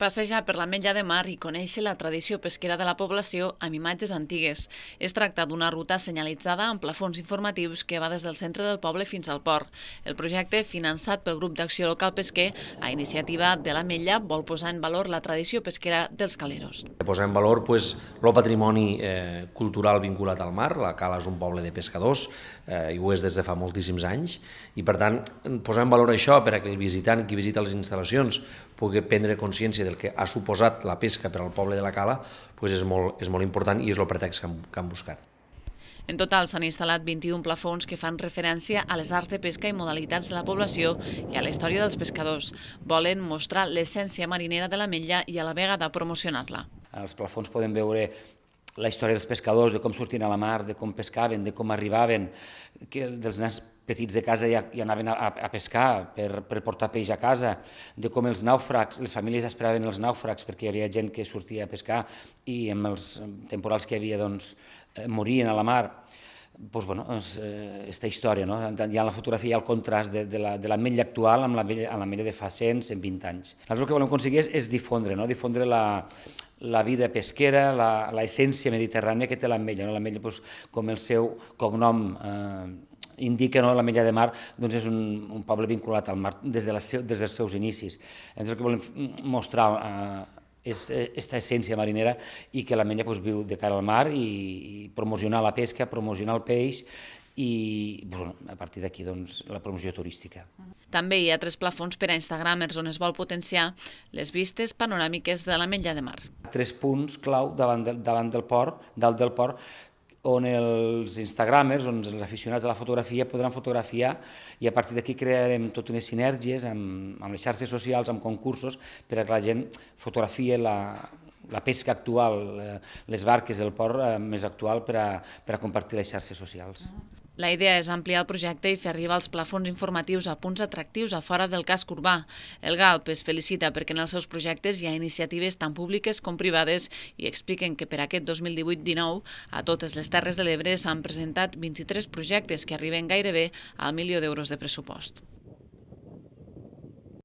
Passejar per l'Ametlla de Mar i conèixer la tradició pesquera de la població amb imatges antigues. Es tracta d'una ruta senyalitzada amb plafons informatius que va des del centre del poble fins al port. El projecte, finançat pel Grup d'Acció Local Pesquer, a iniciativa de l'Ametlla, vol posar en valor la tradició pesquera dels caleros. Posar en valor el patrimoni cultural vinculat al mar. La Cala és un poble de pescadors i ho és des de fa moltíssims anys, i per tant posar en valor això per a que el visitant que visita les instal·lacions pugui prendre consciència del que ha suposat la pesca per al poble de la Cala és molt important i és el pretext que han buscat. En total s'han instal·lat 21 plafons que fan referència a les arts de pesca i modalitats de la població i a la història dels pescadors. Volen mostrar l'essència marinera de l'Ametlla i a la vegada promocionar-la. Als plafons podem veure la història dels pescadors, de com sortien a la mar, de com pescaven, de com arribaven, que dels nens petits de casa ja anaven a pescar per portar peix a casa, de com els nàufrags, les famílies esperaven els nàufrags perquè hi havia gent que sortia a pescar i amb els temporals que hi havia morien a la mar. Aquesta història, hi ha la fotografia i el contrast de l'Ametlla actual amb l'Ametlla de fa 100, 120 anys. Nosaltres el que volem aconseguir és difondre la vida pesquera, l'essència mediterrània que té l'Ametlla. L'Ametlla, com el seu cognom indica, l'Ametlla de Mar és un poble vinculat al mar des dels seus inicis. El que volem mostrar és aquesta essència marinera i que l'Ametlla viu de cara al mar i promocionar la pesca, promocionar el peix i a partir d'aquí la promoció turística. També hi ha 3 plafons per a instagramers on es vol potenciar les vistes panoràmiques de l'Ametlla de Mar. 3 punts clau davant del port, dalt del port, on els instagramers, on els aficionats a la fotografia podran fotografiar i a partir d'aquí crearem totes unes sinergies amb les xarxes socials, amb concursos, per a que la gent fotografia la pesca actual, les barques del port més actual per a compartir les xarxes socials. La idea és ampliar el projecte i fer arribar els plafons informatius a punts atractius a fora del casc urbà. El GALP es felicita perquè en els seus projectes hi ha iniciatives tant públiques com privades i expliquen que per aquest 2018-19 a totes les Terres de l'Ebre s'han presentat 23 projectes que arriben gairebé al 1 milió d'euros de pressupost.